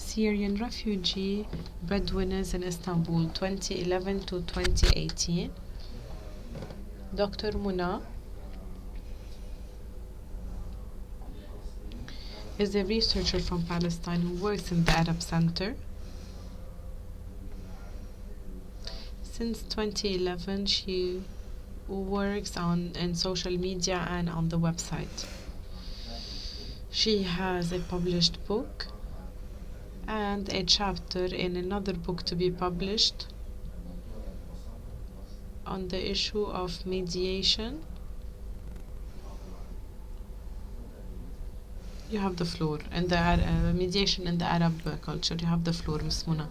Syrian Refugee, Breadwinners in Istanbul, 2011 to 2018. Dr. Muna is a researcher from Palestine who works in the Arab Center. Since 2011, she works in social media and on the website. She has a published book and a chapter in another book to be published on the issue of mediation. You have the floor, and the mediation in the Arab culture. You have the floor, Ms. Muna.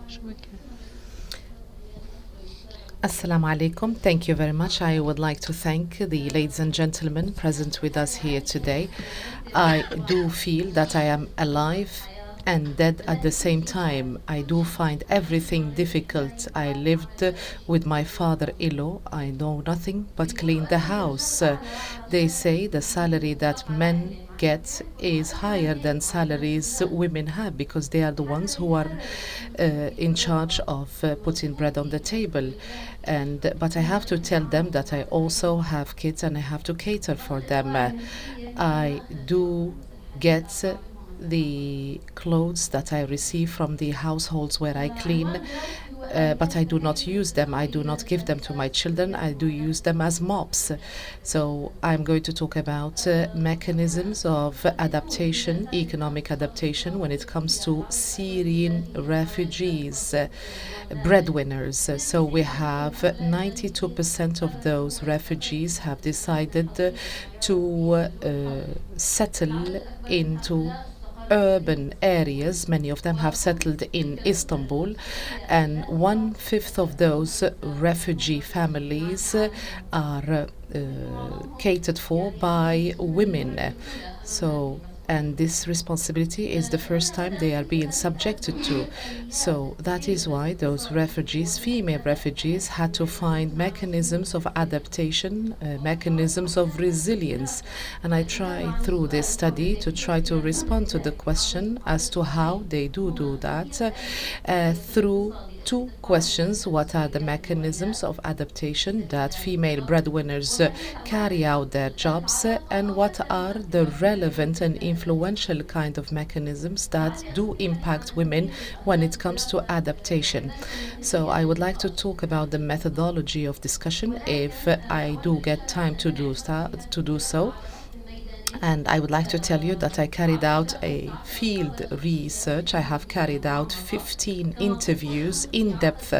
Assalamu alaikum. Thank you very much. I would like to thank the ladies and gentlemen present with us here today. I do feel that I am alive and dead at the same time. I do find everything difficult. I lived with my father-in-law. I know nothing but clean the house. They say the salary that men get is higher than salaries women have because they are the ones who are in charge of putting bread on the table. But I have to tell them that I also have kids and I have to cater for them. I do get the clothes that I receive from the households where I clean, but I do not use them. I do not give them to my children. I do use them as mops. So I'm going to talk about mechanisms of adaptation, economic adaptation, when it comes to Syrian refugees, breadwinners. So we have 92% of those refugees have decided to settle into urban areas. Many of them have settled in Istanbul, and 1/5 of those refugee families are catered for by women. And this responsibility is the first time they are being subjected to. So that is why those refugees, female refugees, had to find mechanisms of adaptation, mechanisms of resilience. And I try through this study to try to respond to the question as to how they do that through two questions. What are the mechanisms of adaptation that female breadwinners carry out their jobs, and what are the relevant and influential kind of mechanisms that do impact women when it comes to adaptation? So I would like to talk about the methodology of discussion if I do get time to do so. And I would like to tell you that I carried out a field research. I have carried out 15 interviews, in-depth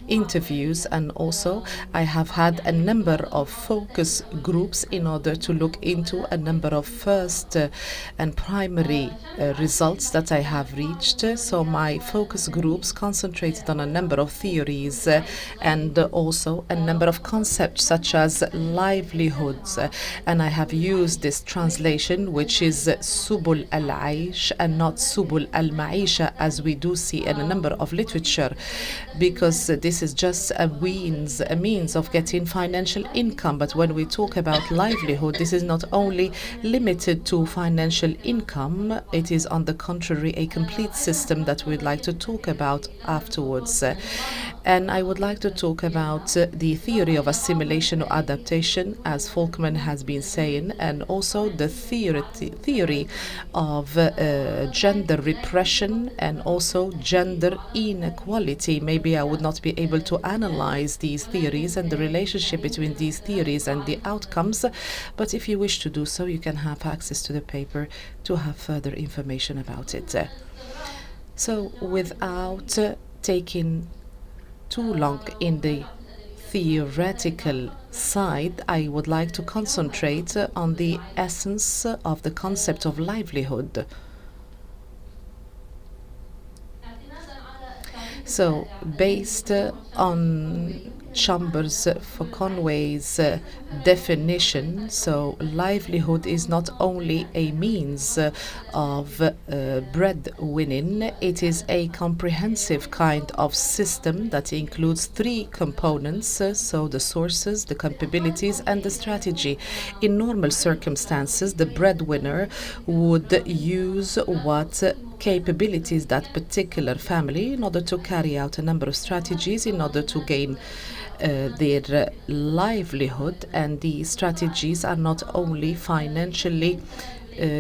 interviews, and also I have had a number of focus groups in order to look into a number of first and primary results that I have reached. So my focus groups concentrated on a number of theories and also a number of concepts such as livelihoods. And I have used this translation, which is subul al-aish and not subul al-maisha, as we do see in a number of literature, because this is just a means of getting financial income. But when we talk about livelihood, this is not only limited to financial income, it is on the contrary a complete system that we'd like to talk about afterwards. And I would like to talk about the theory of assimilation or adaptation, as Folkman has been saying, and also the theory of gender repression and also gender inequality. Maybe I would not be able to analyze these theories and the relationship between these theories and the outcomes, but if you wish to do so, you can have access to the paper to have further information about it. So without taking too long in the theoretical side, I would like to concentrate on the essence of the concept of livelihood. So based on Chambers for Conway's definition, so livelihood is not only a means of breadwinning, it is a comprehensive kind of system that includes three components, so the sources, the capabilities, and the strategy. In normal circumstances, the breadwinner would use what capabilities that particular family in order to carry out a number of strategies in order to gain their livelihood, and these strategies are not only financially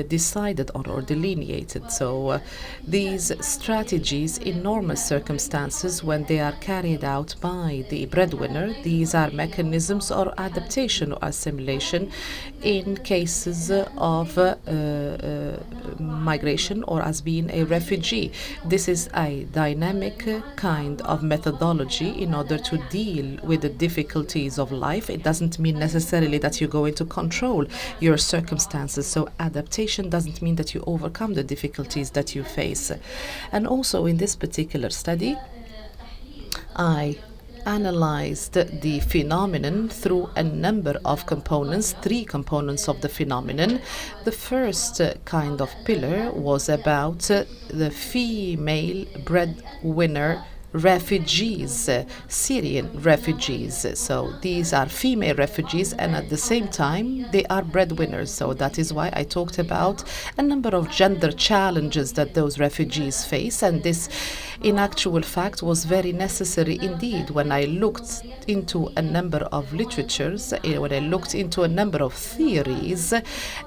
decided on or delineated. So these strategies in normal circumstances, when they are carried out by the breadwinner, these are mechanisms or adaptation or assimilation in cases of migration or as being a refugee. This is a dynamic kind of methodology in order to deal with the difficulties of life. It doesn't mean necessarily that you're going to control your circumstances. So adaptation doesn't mean that you overcome the difficulties that you face. And also in this particular study, I analyzed the phenomenon through a number of components, three components of the phenomenon. The first kind of pillar was about the female breadwinner refugees, Syrian refugees. So these are female refugees, and at the same time they are breadwinners. So that is why I talked about a number of gender challenges that those refugees face, and this in actual fact was very necessary indeed. When I looked into a number of literatures, when I looked into a number of theories,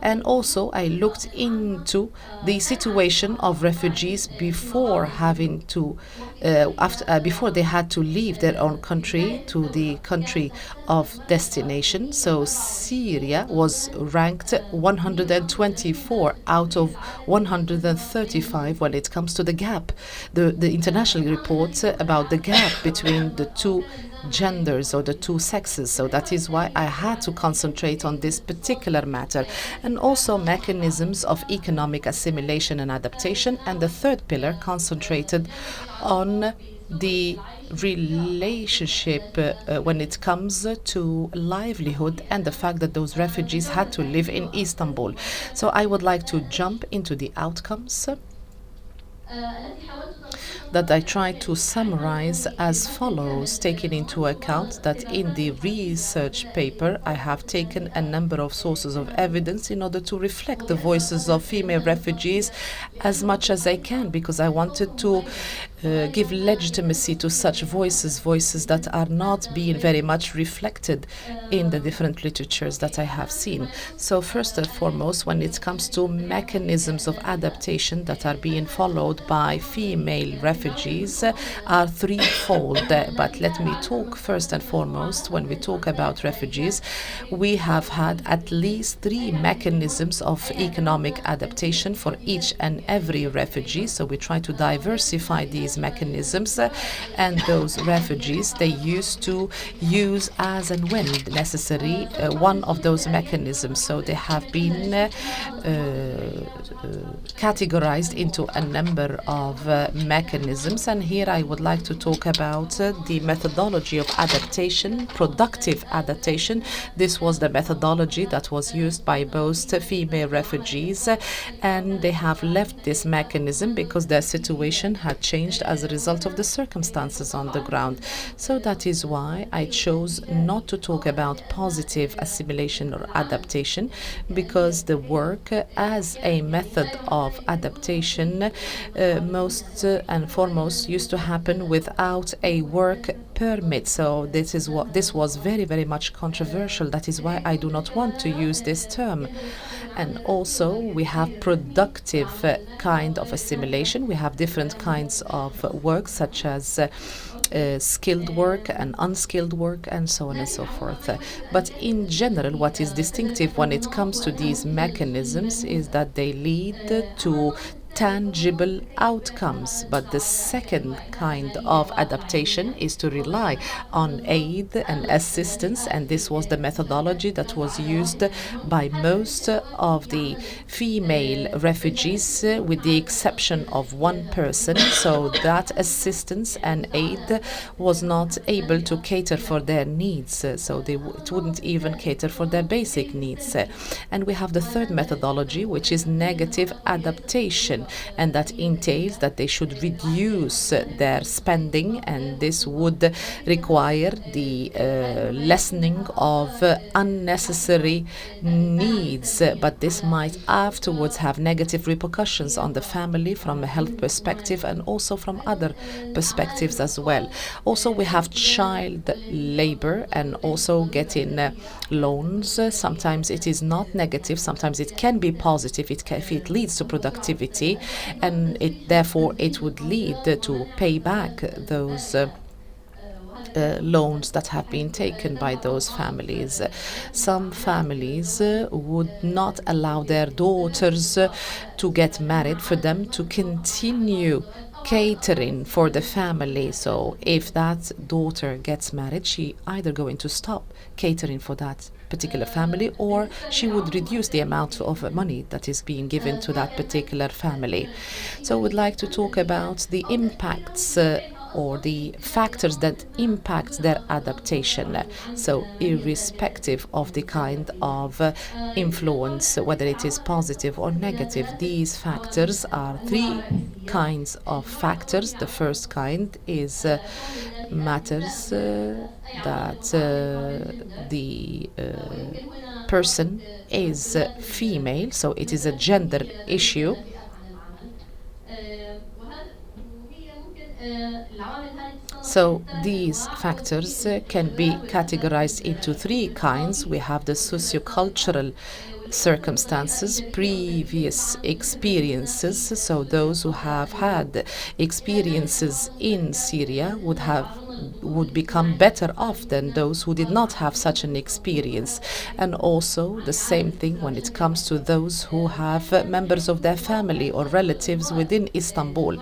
and also I looked into the situation of refugees before having to before they had to leave their own country to the country of destination. So Syria was ranked 124 out of 135 when it comes to the gap. The international reports about the gap between the two genders or the two sexes. So that is why I had to concentrate on this particular matter, and also mechanisms of economic assimilation and adaptation. And the third pillar concentrated on the relationship when it comes to livelihood and the fact that those refugees had to live in Istanbul. So I would like to jump into the outcomes that I try to summarize as follows, taking into account that in the research paper I have taken a number of sources of evidence in order to reflect the voices of female refugees as much as I can, because I wanted to give legitimacy to such voices that are not being very much reflected in the different literatures that I have seen. So first and foremost, when it comes to mechanisms of adaptation that are being followed by female refugees are threefold. But let me talk first and foremost, when we talk about refugees, we have had at least three mechanisms of economic adaptation for each and every refugee. So we try to diversify these mechanisms, and those refugees, they used to use as and when necessary one of those mechanisms. So they have been categorized into a number of mechanisms, and here I would like to talk about the methodology of adaptation, productive adaptation. This was the methodology that was used by both female refugees, and they have left this mechanism because their situation had changed as a result of the circumstances on the ground. So that is why I chose not to talk about positive assimilation or adaptation, because the work as a method of adaptation most and foremost used to happen without a work permit. So this was very, very much controversial. That is why I do not want to use this term. And also we have productive kind of assimilation. We have different kinds of work, such as skilled work and unskilled work, and so on and so forth. But in general, what is distinctive when it comes to these mechanisms is that they lead to tangible outcomes. But the second kind of adaptation is to rely on aid and assistance, and this was the methodology that was used by most of the female refugees, with the exception of one person. So that assistance and aid was not able to cater for their needs, so it wouldn't even cater for their basic needs. And we have the third methodology, which is negative adaptation, and that entails that they should reduce their spending, and this would require the lessening of unnecessary needs, but this might afterwards have negative repercussions on the family from a health perspective and also from other perspectives as well. Also, we have child labor and also getting loans. Sometimes it is not negative, sometimes it can be positive if it leads to productivity, and therefore it would lead to pay back those loans that have been taken by those families. Some families would not allow their daughters to get married for them to continue catering for the family. So if that daughter gets married, she either going to stop catering for that particular family, or she would reduce the amount of money that is being given to that particular family. So I would like to talk about the impacts or the factors that impact their adaptation. So irrespective of the kind of influence, whether it is positive or negative, these factors are three kinds of factors. The first kind is matters that the person is female, so it is a gender issue. So these factors can be categorized into three kinds. We have the socio-cultural circumstances, previous experiences. So those who have had experiences in Syria would become better off than those who did not have such an experience. And also the same thing when it comes to those who have members of their family or relatives within Istanbul,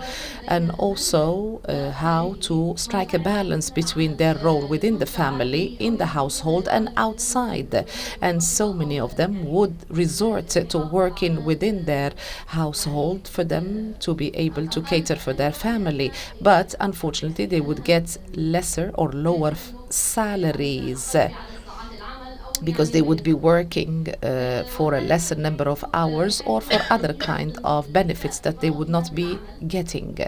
and also how to strike a balance between their role within the family, in the household, and outside. And so many of them would resort to working within their household for them to be able to cater for their family. But unfortunately, they would get lesser or lower salaries because they would be working for a lesser number of hours or for other kind of benefits that they would not be getting.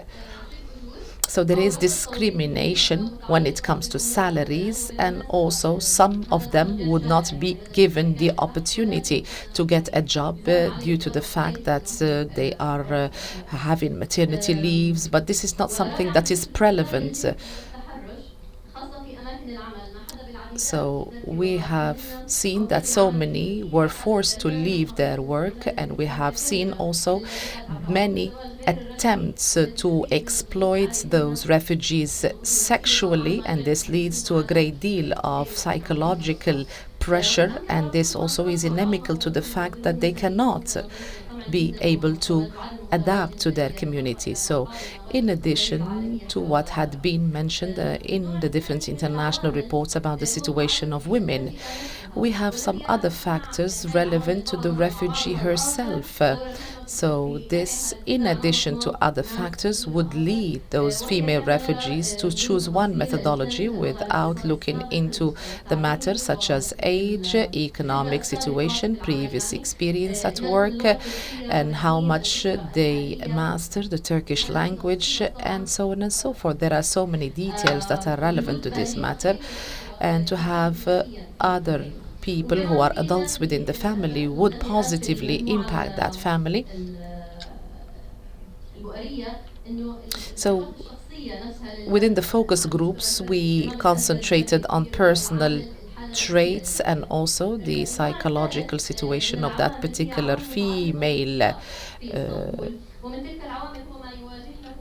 So there is discrimination when it comes to salaries, and also some of them would not be given the opportunity to get a job due to the fact that they are having maternity leaves, but this is not something that is prevalent. So we have seen that so many were forced to leave their work, and we have seen also many attempts to exploit those refugees sexually, and this leads to a great deal of psychological pressure, and this also is inimical to the fact that they cannot be able to adapt to their community. So in addition to what had been mentioned in the different international reports about the situation of women, we have some other factors relevant to the refugee herself. So this, in addition to other factors, would lead those female refugees to choose one methodology without looking into the matter, such as age, economic situation, previous experience at work, and how much they master the Turkish language, and so on and so forth. There are so many details that are relevant to this matter, and to have other people who are adults within the family would positively impact that family. So within the focus groups, we concentrated on personal traits and also the psychological situation of that particular female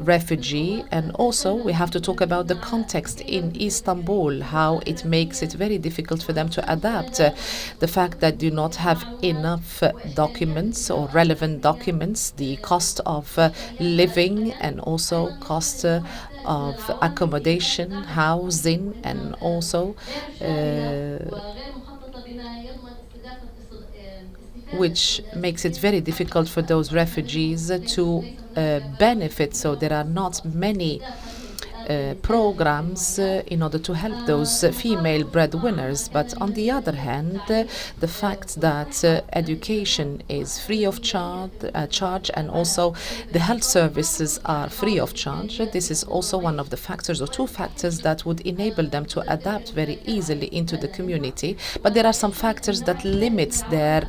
refugee, and also we have to talk about the context in Istanbul, how it makes it very difficult for them to adapt. The fact that do not have enough documents or relevant documents, the cost of living, and also cost of accommodation, housing, and also which makes it very difficult for those refugees to benefit. So there are not many programs in order to help those female breadwinners. But on the other hand, the fact that education is free of charge, and also the health services are free of charge, this is also one of the factors or two factors that would enable them to adapt very easily into the community. But there are some factors that limits their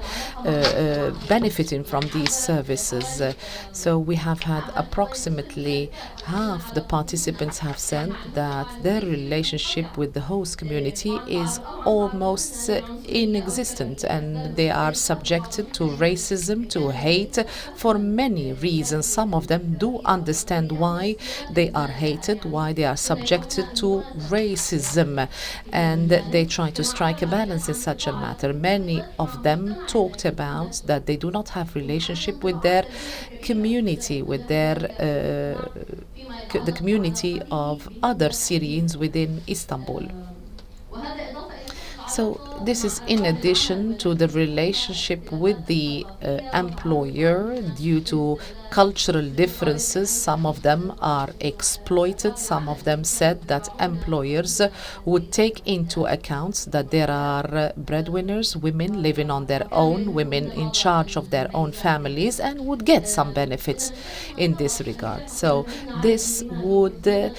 benefiting from these services. So we have had approximately half the participants have said that their relationship with the host community is almost inexistent, and they are subjected to racism, to hate, for many reasons. Some of them do understand why they are hated, why they are subjected to racism, and they try to strike a balance in such a matter. Many of them talked about that they do not have relationship with their community, with their the community of other Syrians within Istanbul. So this is in addition to the relationship with the employer due to cultural differences. Some of them are exploited. Some of them said that employers would take into account that there are breadwinners, women living on their own, women in charge of their own families, and would get some benefits in this regard. So this would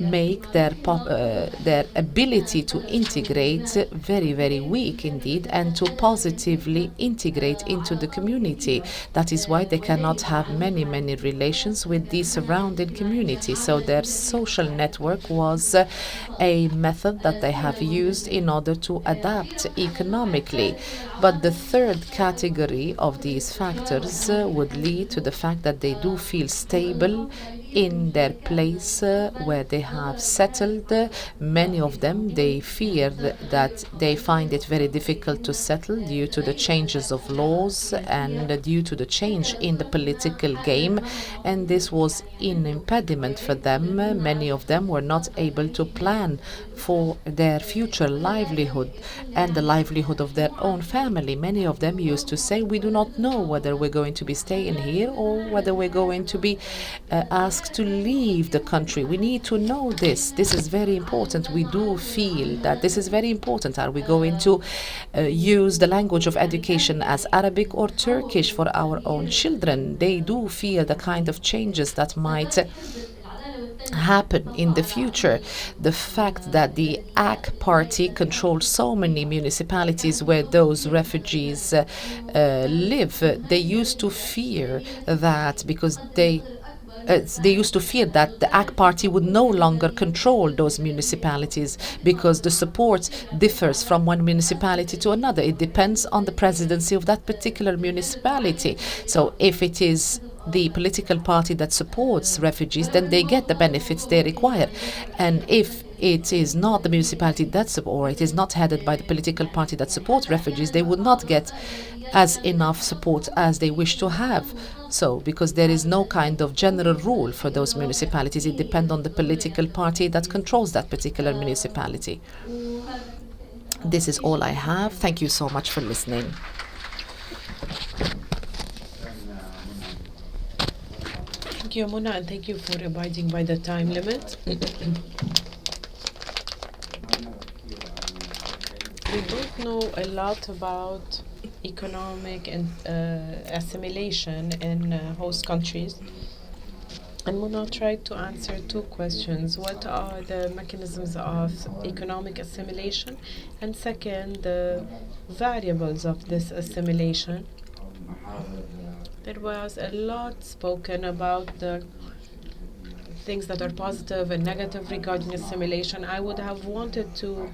make their ability to integrate very, very weak indeed, and to positively integrate into the community. That is why they cannot have many, many relations with the surrounding community. So their social network was a method that they have used in order to adapt economically. But the third category of these factors would lead to the fact that they do feel stable in their place where they have settled. Many of them, they fear that they find it very difficult to settle due to the changes of laws and due to the change in the political game, and this was an impediment for them. Many of them were not able to plan for their future livelihood and the livelihood of their own family. Many of them used to say, we do not know whether we're going to be staying here or whether we're going to be asked to leave the country. We need to know this. This is very important. We do feel that this is very important. Are we going to use the language of education as Arabic or Turkish for our own children? They do feel the kind of changes that might happen in the future. The fact that the AK party controls so many municipalities where those refugees live, they used to fear that because they used to fear that the AK party would no longer control those municipalities because the support differs from one municipality to another. It depends on the presidency of that particular municipality. So if it is the political party that supports refugees, then they get the benefits they require. And if it is not the municipality that or it is not headed by the political party that supports refugees, they would not get as enough support as they wish to have. So, because there is no kind of general rule for those municipalities, it depends on the political party that controls that particular municipality. This is all I have. Thank you so much for listening. Thank you, Mona, and thank you for abiding by the time limit. We both know a lot about economic and assimilation in host countries. And Mona tried to answer two questions. What are the mechanisms of economic assimilation? And second, the variables of this assimilation. There was a lot spoken about the things that are positive and negative regarding assimilation. I would have wanted to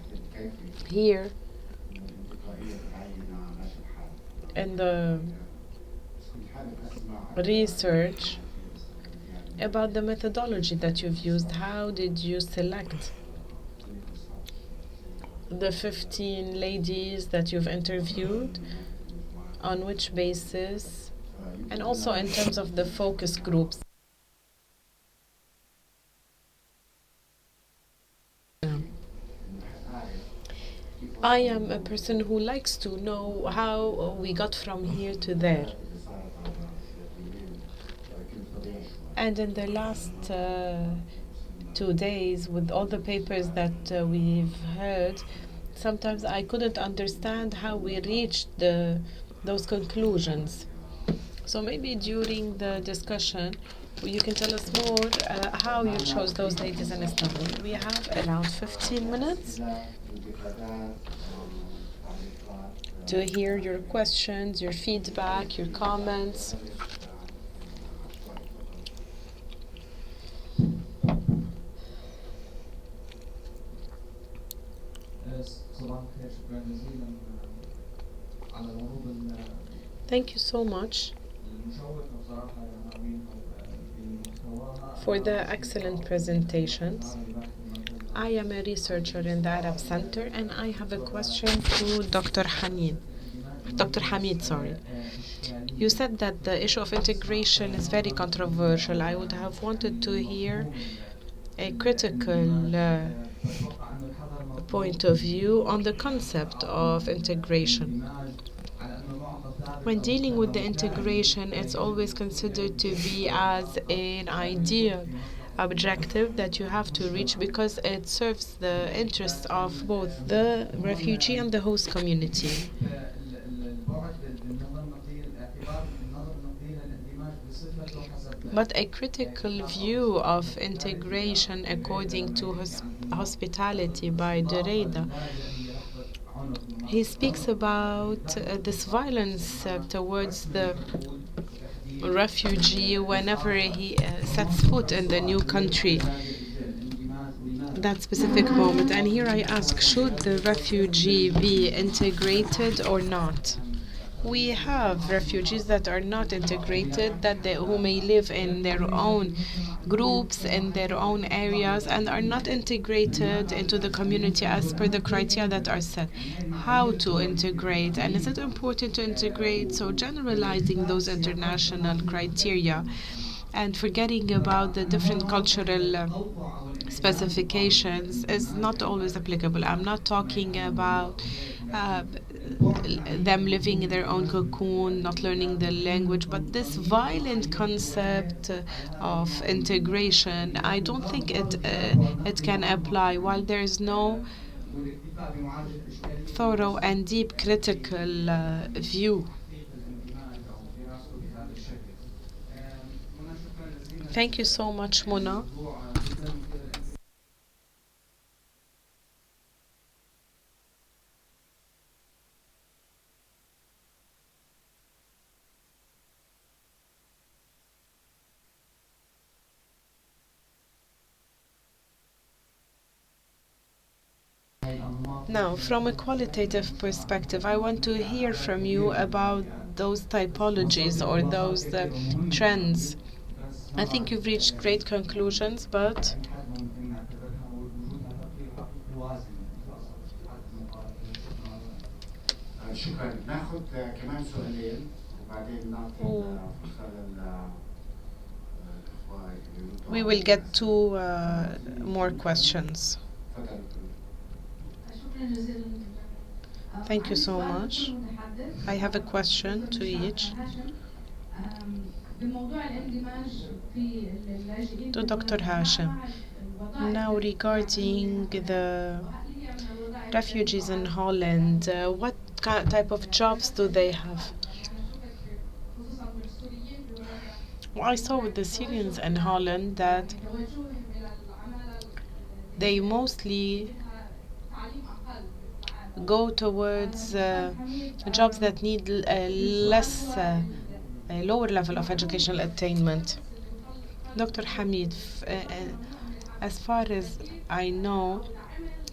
hear in the research About the methodology that you've used, how did you select the 15 ladies that you've interviewed? On which basis? And also in terms of the focus groups. I am a person who likes to know how we got from here to there. And in the last 2 days, with all the papers that we've heard, sometimes I couldn't understand how we reached those conclusions. So maybe during the discussion, you can tell us more how you chose those ladies in Istanbul. We have around 15 minutes to hear your questions, your feedback, your comments. Thank you so much for the excellent presentations. I am a researcher in the Arab Center, and I have a question to Dr. Hamid, sorry. You said that the issue of integration is very controversial. I would have wanted to hear a critical point of view on the concept of integration. When dealing with the integration, it's always considered to be as an ideal objective that you have to reach because it serves the interests of both the refugee and the host community. But a critical view of integration according to hospitality by Derrida, he speaks about this violence towards the refugee whenever he sets foot in the new country, that specific moment. And here I ask, should the refugee be integrated or not? We have refugees that are not integrated, who may live in their own groups, in their own areas, and are not integrated into the community as per the criteria that are set. How to integrate, and is it important to integrate? So generalizing those international criteria and forgetting about the different cultural specifications is not always applicable. I'm not talking about them living in their own cocoon, not learning the language, but this violent concept of integration, I don't think it can apply while there is no thorough and deep critical view. Thank you so much, Mona. Now, from a qualitative perspective, I want to hear from you about those typologies or those trends. I think you've reached great conclusions, but شكرا. ناخذ كمان سؤالين وبعدين نعطي فرصة للإخوة. We will get two more questions. Thank you so much. I have a question to each. To Dr. Hashim. Now regarding the refugees in Holland, what type of jobs do they have? Well, I saw with the Syrians in Holland that they mostly go towards jobs that need a lower level of educational attainment. Dr. Hamid, as far as I know,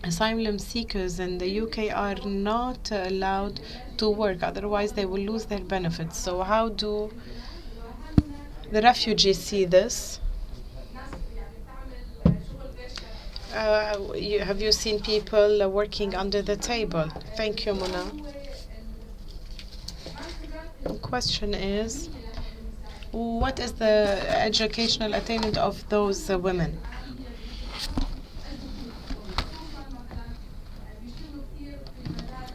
asylum seekers in the UK are not allowed to work, otherwise they will lose their benefits. So how do the refugees see this? Have you seen people working under the table? Thank you, Mona. The question is, what is the educational attainment of those women?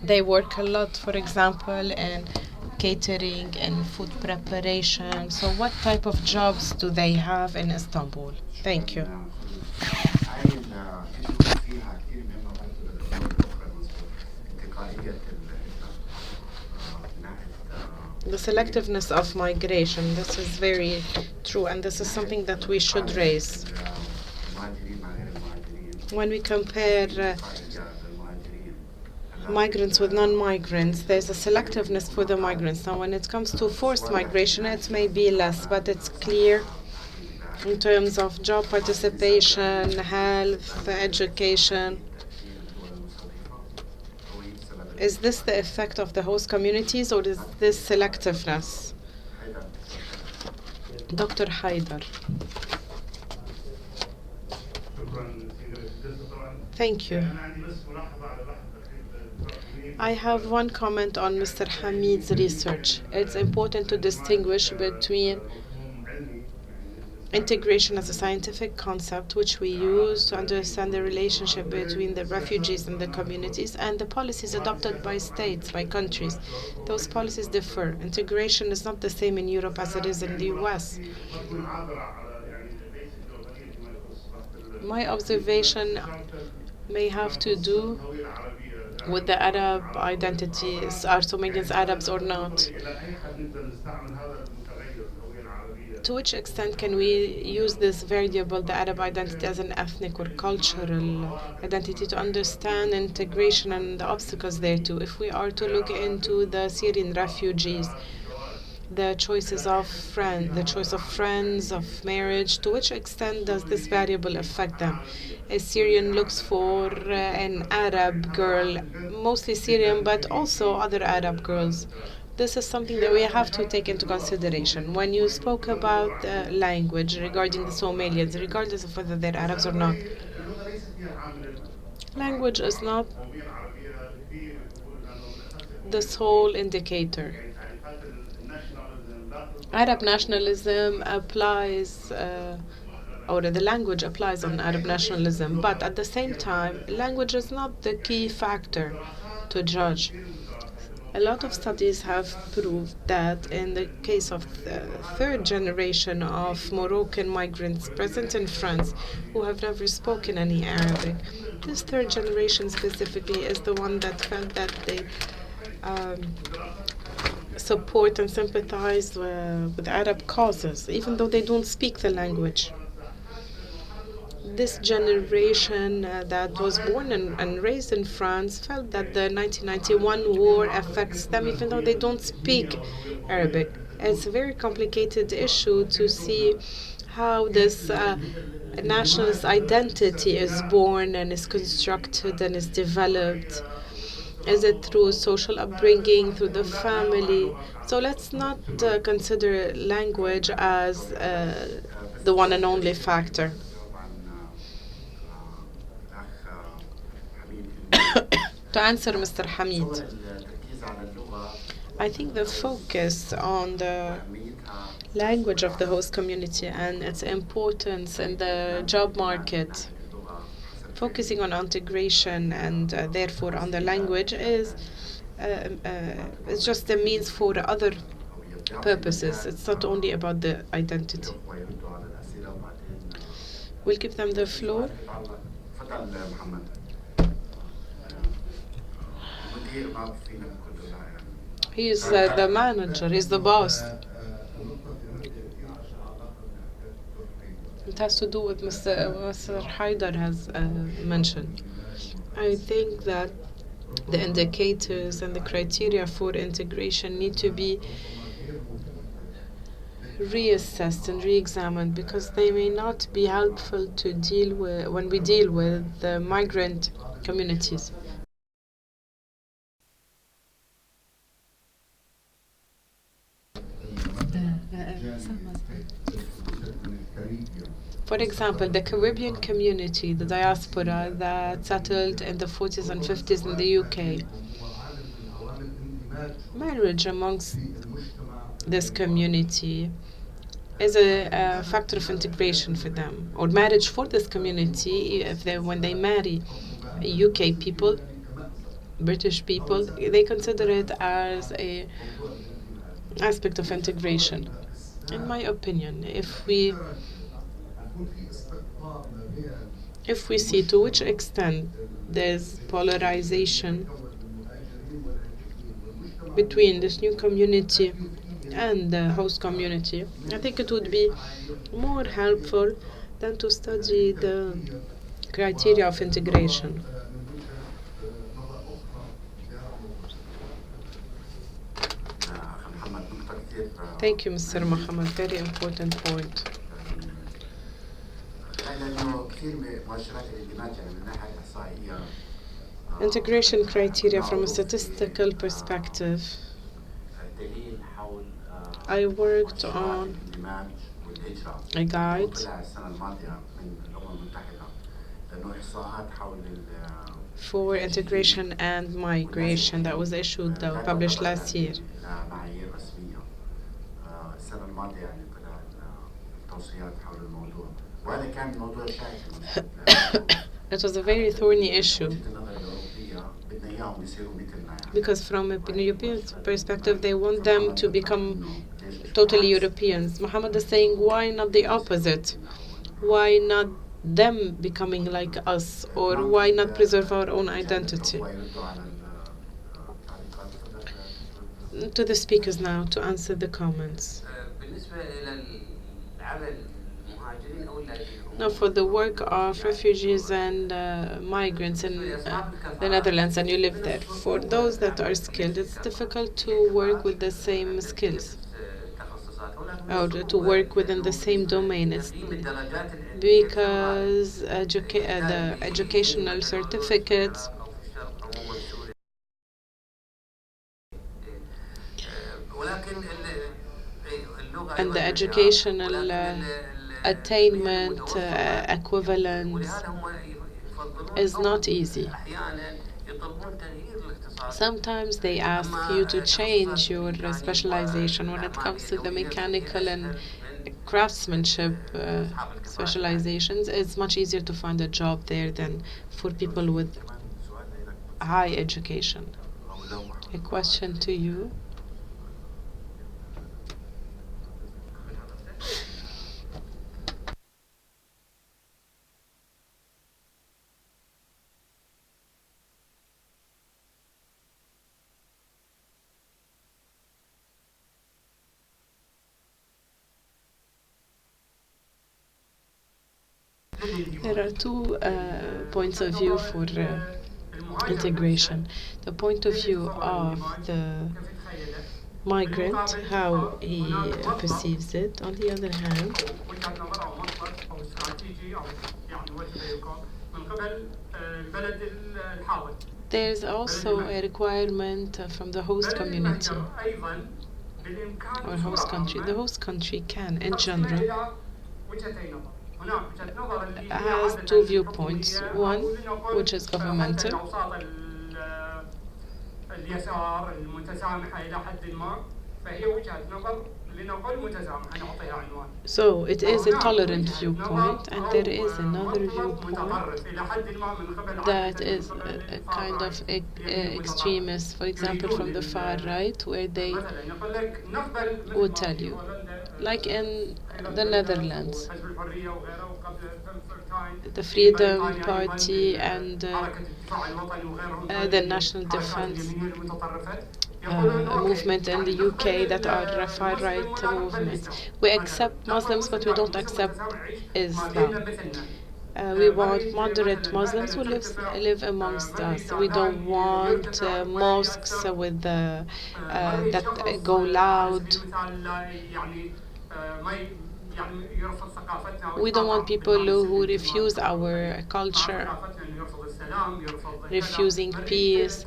They work a lot, for example, in catering and food preparation. So what type of jobs do they have in Istanbul? Thank you. هاي الإشيو فيها كثير مهمة برضه للأمور الأخرى مظبوط انتقائية The selectiveness of migration, this is very true, and this is something that we should raise. When we compare migrants with non-migrants, there's a selectiveness for the migrants. Now, when it comes to forced migration, it may be less, but it's clear in terms of job participation, health, education. Is this the effect of the host communities, or is this selectiveness? Dr. Haidar. Thank you. I have one comment on Mr. Hamid's research. It's important to distinguish between integration as a scientific concept, which we use to understand the relationship between the refugees and the communities, and the policies adopted by states, by countries. Those policies differ. Integration is not the same in Europe as it is in the US. My observation may have to do with the Arab identities. Are Somalians Arabs or not? To which extent can we use this variable, the Arab identity, as an ethnic or cultural identity to understand integration and the obstacles there too? If we are to look into the Syrian refugees, the choices of the choice of friends, of marriage, to which extent does this variable affect them? A Syrian looks for an Arab girl, mostly Syrian, but also other Arab girls. This is something that we have to take into consideration. When you spoke about language regarding the Somalians, regardless of whether they're Arabs or not, language is not the sole indicator. Arab nationalism applies, or the language applies on Arab nationalism, but at the same time, language is not the key factor to judge. A lot of studies have proved that in the case of the third generation of Moroccan migrants present in France who have never spoken any Arabic, this third generation specifically is the one that felt that they support and sympathize with Arab causes, even though they don't speak the language. This generation that was born and raised in France felt that the 1991 war affects them even though they don't speak Arabic. It's a very complicated issue to see how this nationalist identity is born and is constructed and is developed. Is it through social upbringing, through the family? So let's not consider language as the one and only factor. To answer Mr. Hamid, I think the focus on the language of the host community and its importance in the job market, focusing on integration and therefore on the language is just a means for other purposes. It's not only about the identity. We'll give them the floor. He is the manager, he's the boss. It has to do with Mr. Haidar has mentioned. I think that the indicators and the criteria for integration need to be reassessed and re-examined because they may not be helpful to deal with when we deal with the migrant communities. For example, the Caribbean community, the diaspora that settled in the 40s and 50s in the UK. Marriage amongst this community is a factor of integration for them, or marriage for this community. If when they marry UK people, British people, they consider it as a aspect of integration. In my opinion, if we see to which extent there's polarization between this new community and the host community, I think it would be more helpful than to study the criteria of integration. Thank you, Mr. Muhammad. Very important point. Integration criteria from a statistical perspective. I worked on a guide for integration and migration that was published last year. It was a very thorny issue because from a European perspective they want them to become totally Europeans. Muhammad is saying, why not the opposite? Why not them becoming like us, or why not preserve our own identity? To the speakers now to answer the comments. Now, for the work of refugees and migrants in the Netherlands, and you live there, for those that are skilled, it's difficult to work with the same skills or to work within the same domain. It's because the educational certificates and the educational attainment equivalence is not easy. Sometimes they ask you to change your specialization when it comes to the mechanical and craftsmanship specializations. It's much easier to find a job there than for people with high education. A question to you. There are two points of view for integration. The point of view of the migrant, how he perceives it. On the other hand, there's also a requirement from the host community or host country. The host country can, in general, has two viewpoints. One, which is governmental, so it is a tolerant viewpoint, and there is another viewpoint that is a kind of extremist, for example, from the far right, where they would tell you, like in the Netherlands, the Freedom Party and the National Defense movement in the UK that are far-right movements. We accept Muslims, but we don't accept Islam. We want moderate Muslims who live amongst us. We don't want mosques with that go loud. We don't want people who refuse our culture. refusing peace.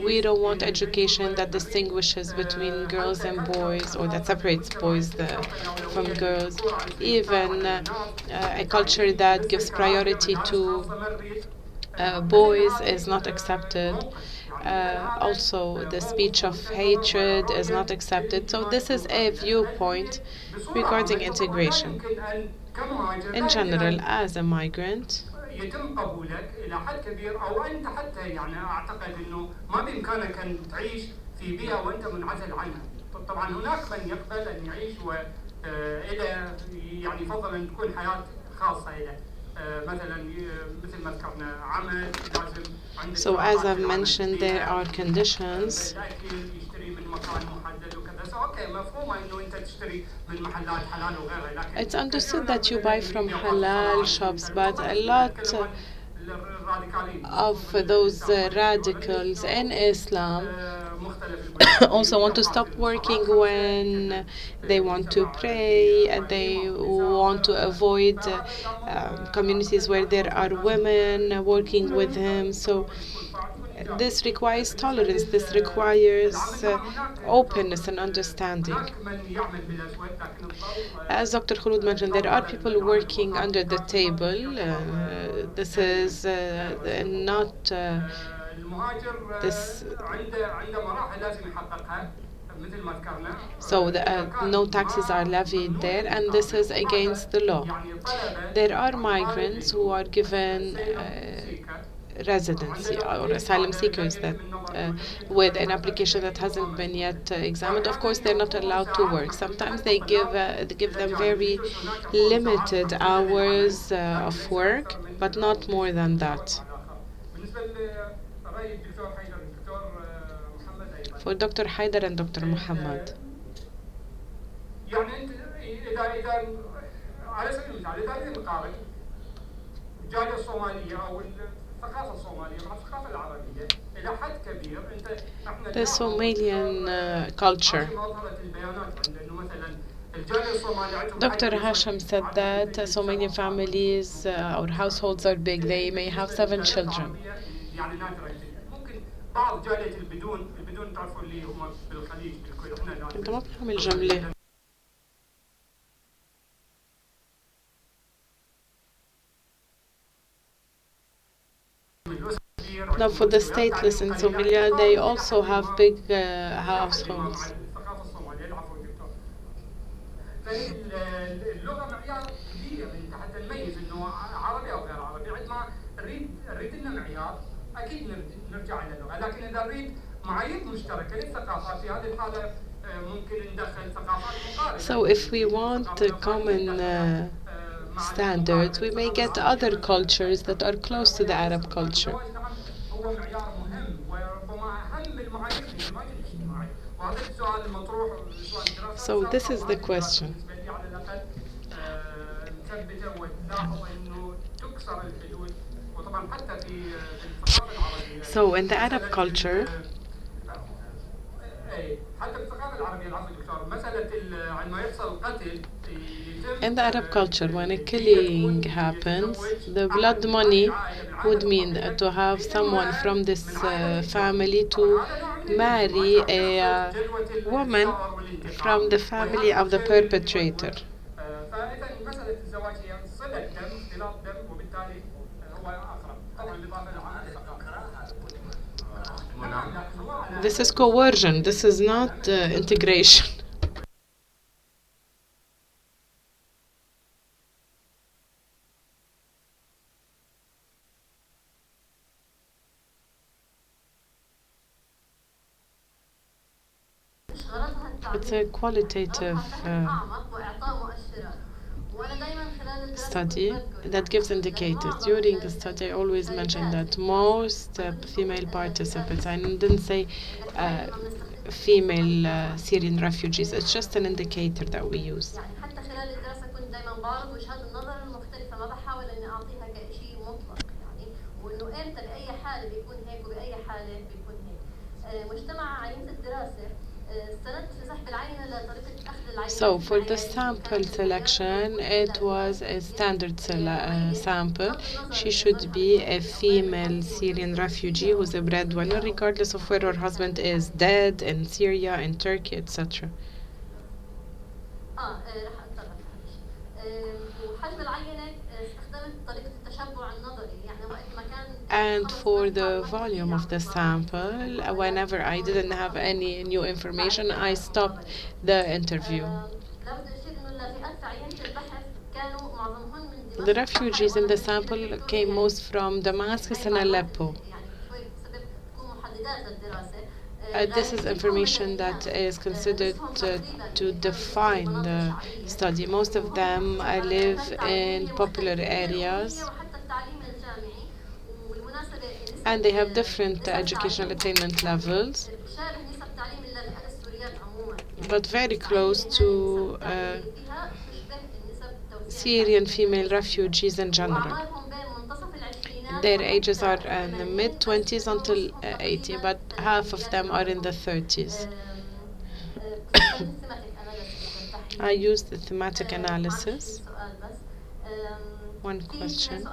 We don't want education that distinguishes between girls and boys or that separates boys from girls. Even a culture that gives priority to boys is not accepted. Also, the speech of hatred is not accepted. So this is a viewpoint regarding integration. In general, as a migrant, يتم قبولك الى حد كبير او انت حتى يعني اعتقد انه ما بامكانك ان تعيش في بيئه وانت منعزل عنها. طبعا هناك من يقبل ان يعيش والى يعني يفضل ان تكون حياه خاصه له. So as I've mentioned, there are conditions. It's understood that you buy from halal shops, but a lot of those radicals in Islam also want to stop working when they want to pray, and they want to avoid communities where there are women working with him. So this requires tolerance, this requires openness and understanding. As Dr. Khulud mentioned, there are people working under the table. This is not this. So no taxes are levied there, and this is against the law. There are migrants who are given residency or asylum seekers that with an application that hasn't been yet examined. Of course, they're not allowed to work. Sometimes they give them very limited hours of work, but not more than that. For Dr. Haidar and Dr. Muhammad. The Somalian culture. Dr. Hashim said that Somalian families or households are big. They may have 7 children. انت ما بتعمل جملة. Now, for the stateless in Somalia, they also have big households. So if we want common standards, we may get other cultures that are close to the Arab culture. So this is the question. So in the Arab culture, when a killing happens, the blood money would mean to have someone from this family to marry a woman from the family of the perpetrator. This is coercion. This is not integration. It's a qualitative study that gives indicators. During the study, I always mention that most female participants, I didn't say female Syrian refugees, it's just an indicator that we use. So for the sample selection, it was a standard sample. She should be a female Syrian refugee who's a breadwinner, regardless of whether her husband is dead in Syria, in Turkey, etc. And for the volume of the sample, whenever I didn't have any new information, I stopped the interview. The refugees in the sample came most from Damascus and Aleppo. This is information that is considered to define the study. Most of them live in popular areas, and they have different educational attainment levels, but very close to Syrian female refugees in general. Their ages are in the mid-20s until 80, but half of them are in the 30s. I used the thematic analysis. One question.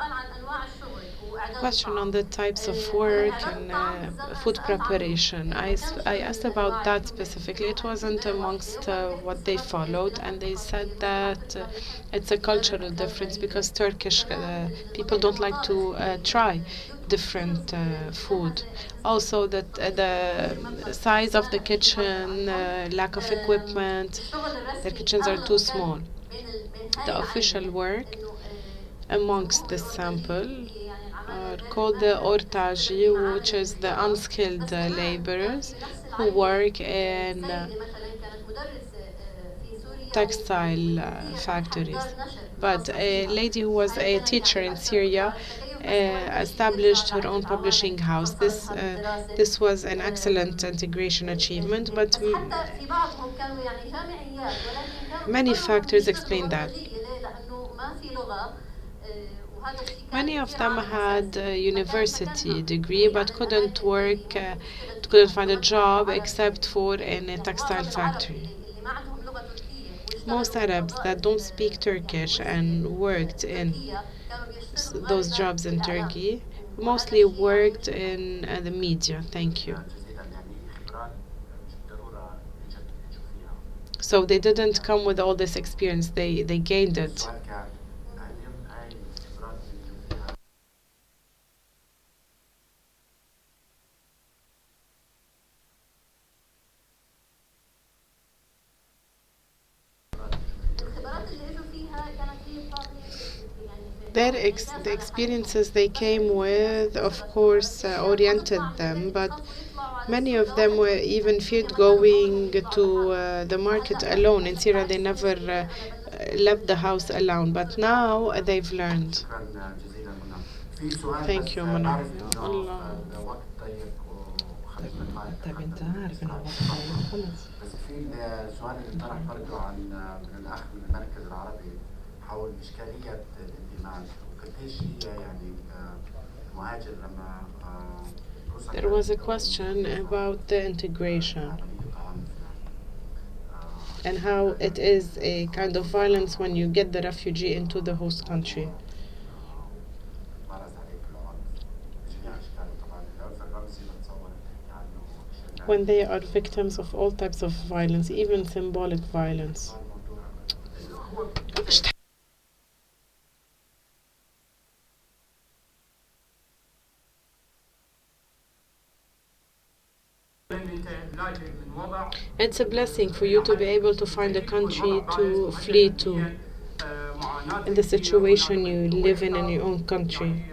Question on the types of work and food preparation. I asked about that specifically. It wasn't amongst what they followed, and they said that it's a cultural difference because Turkish people don't like to try different food. Also, that the size of the kitchen, lack of equipment, their kitchens are too small. The official work amongst the sample are called the ortaji, which is the unskilled laborers who work in textile factories. But a lady who was a teacher in Syria established her own publishing house. This was an excellent integration achievement, but many factors explain that. Many of them had a university degree but couldn't find a job except for in a textile factory. Most Arabs that don't speak Turkish and worked in those jobs in Turkey mostly worked in the media. Thank you. So they didn't come with all this experience, they gained it. The experiences they came with, of course, oriented them, but many of them were even feared going to the market alone. In Syria, they never left the house alone, but now they've learned. Thank you, Mana. طيب انت عارف انه الوقت خلص. بس في السؤال اللي طرح برضه عن من الاخ من المركز العربي حول اشكاليه الاندماج وقديش هي يعني مهاجر لما There was a question about the integration and how it is a kind of violence when you get the refugee into the host country. When they are victims of all types of violence, even symbolic violence. It's a blessing for you to be able to find a country to flee to in the situation you live in your own country.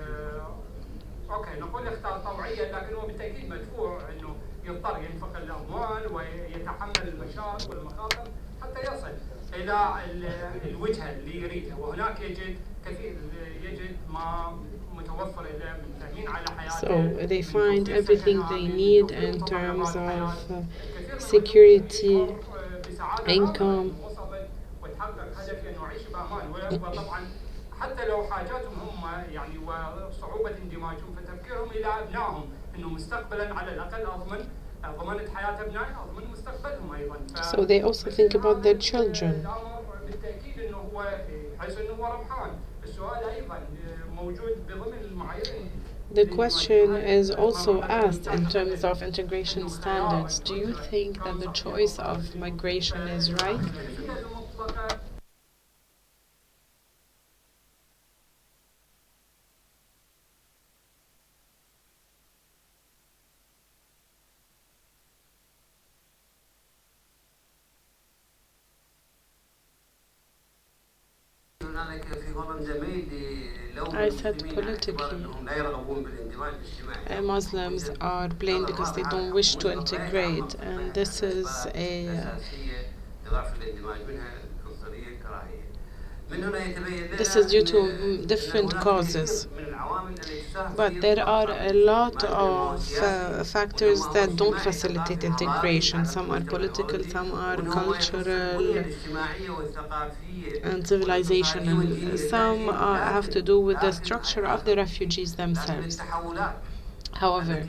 يضطر ينفق الاموال ويتحمل المشاق والمخاطر حتى يصل الى الوجهه اللي يريدها وهناك يجد ما متوفر له من تامين على حياته. So they find everything they need in terms of security, income. وتحقق هدف انه يعيش بامان وطبعا حتى لو حاجاتهم هم يعني وصعوبه اندماجهم فتفكيرهم الى ابنائهم انه مستقبلا على الاقل اضمن ضمانة حياة أبنائي أو ضمن مستقبلهم أيضا. So they also think about their children. الأمر بالتأكيد إنه هو حيث إنه هو ربحان. السؤال أيضا موجود بضمن المعايير. The question is also asked in terms of integration standards. Do you think that the choice of migration is right? I said politically, Muslims are blamed because they don't wish to integrate, and this is due to different causes. But there are a lot of factors that don't facilitate integration. Some are political, some are cultural and civilizational. Some have to do with the structure of the refugees themselves. However,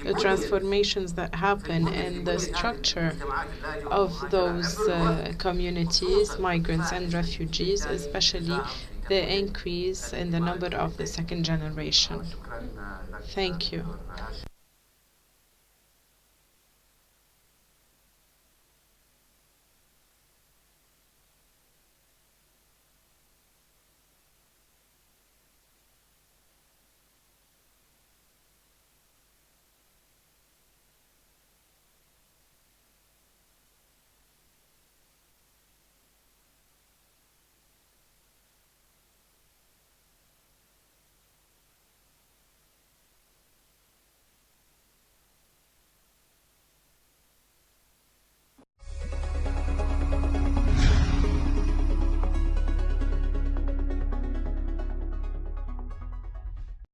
the transformations that happen in the structure of those communities, migrants and refugees, especially the increase in the number of the second generation. Thank you.